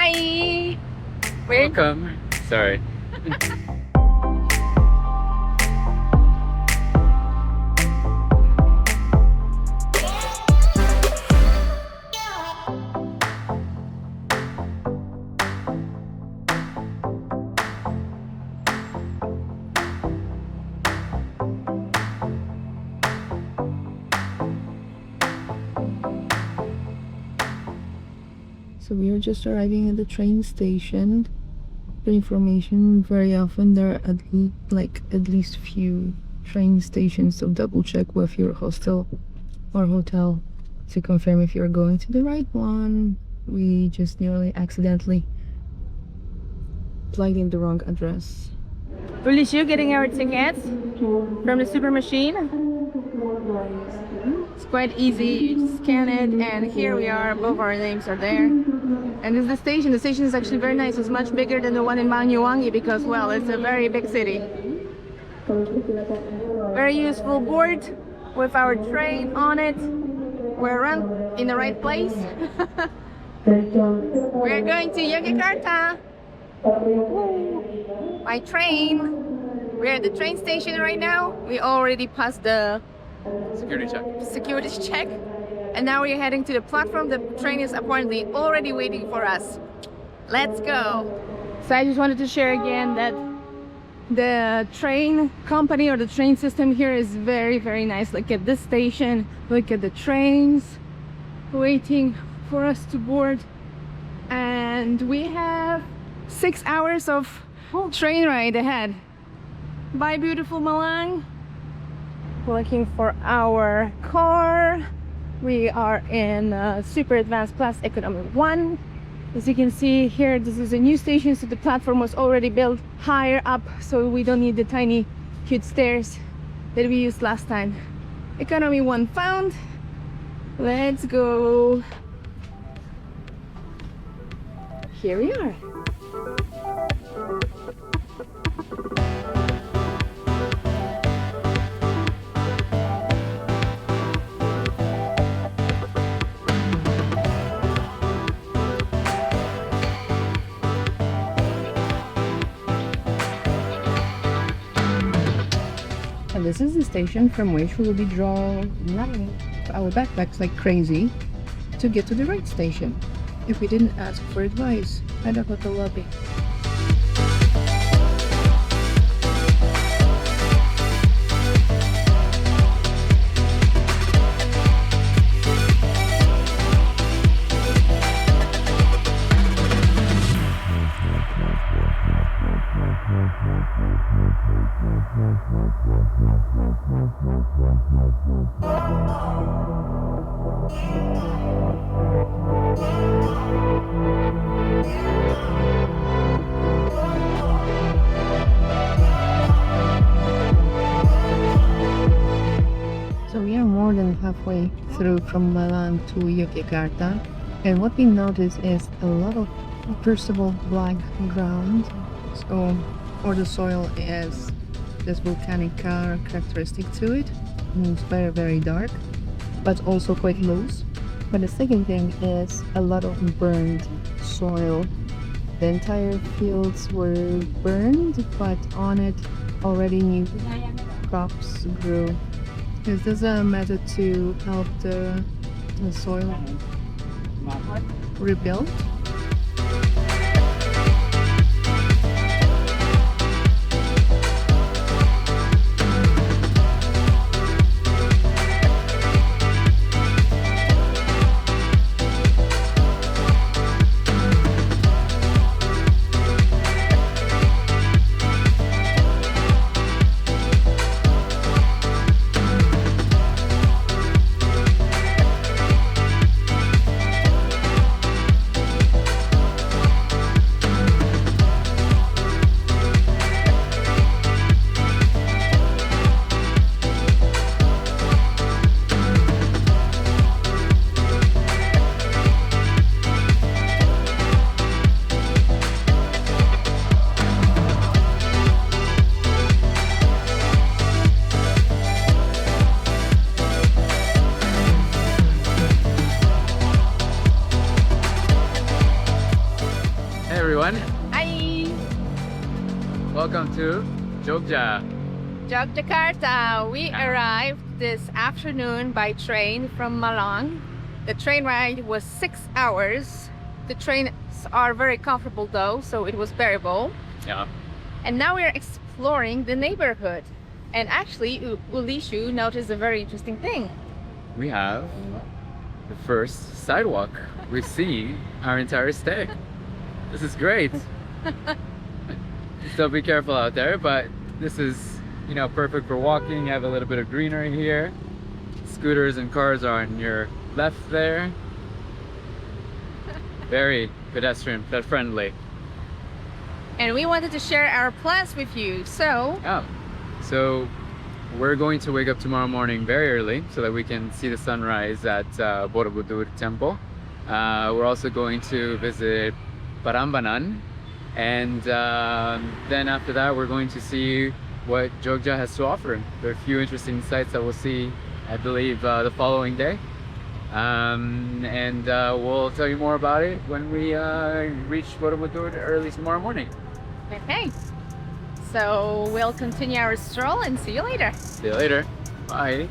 Hi. Welcome. Sorry. So we are just arriving at the train station. For information, very often there are at least few train stations, so double check with your hostel or hotel to confirm if you're going to the right one. We just nearly accidentally plugged in the wrong address. Felicia getting our tickets from the super machine. It's quite easy, you just scan it and here we are, both our names are there. And this is the station. The station is actually very nice. It's much bigger than the one in Banyuwangi because, well, it's a very big city. Very useful board with our train on it. We're in the right place. We're going to Yogyakarta by train. We're at the train station right now. We already passed the security check. And now we're heading to the platform. The train is apparently already waiting for us. Let's go. So I just wanted to share again that the train company or the train system here is very, very nice. Look at this station. Look at the trains waiting for us to board. And we have 6 hours of train ride ahead. Bye, beautiful Malang. We're looking for our car. We are in super advanced class economy 1. As you can see here, this is a new station, so the platform was already built higher up, so we don't need the tiny cute stairs that we used last time. Economy 1 found. Let's go. Here we are. And this is the station from which we will be drawing our backpacks like crazy to get to the right station if we didn't ask for advice at the hotel lobby. So we are more than halfway through from Malang to Yogyakarta, and what we notice is a lot of, first of all, black ground, so or the soil has this volcanic characteristic to it. It's very, very dark, but also quite loose. But the second thing is a lot of burned soil. The entire fields were burned, but on it already new crops grew. Is this a method to help the soil rebuild? Hey everyone, Hi! welcome to Jogja. Yogyakarta. We arrived this afternoon by train from Malang. The train ride was 6 hours. The trains are very comfortable though, so it was bearable. Yeah. And now we're exploring the neighborhood. And actually, Ulishu noticed a very interesting thing. We have the first sidewalk we've seen our entire stay. This is great. So be careful out there, but this is, you know, perfect for walking. You have a little bit of greenery here. Scooters and cars are on your left there. Very pedestrian friendly. And we wanted to share our plans with you, so Yeah. So we're going to wake up tomorrow morning very early so that we can see the sunrise at Borobudur Temple. We're also going to visit Parambanan, and then after that we're going to see what Jogja has to offer. There are a few interesting sites that we'll see, I believe, the following day. And we'll tell you more about it when we reach Borobudur early tomorrow morning. okay. So we'll continue our stroll and see you later. See you later. Bye.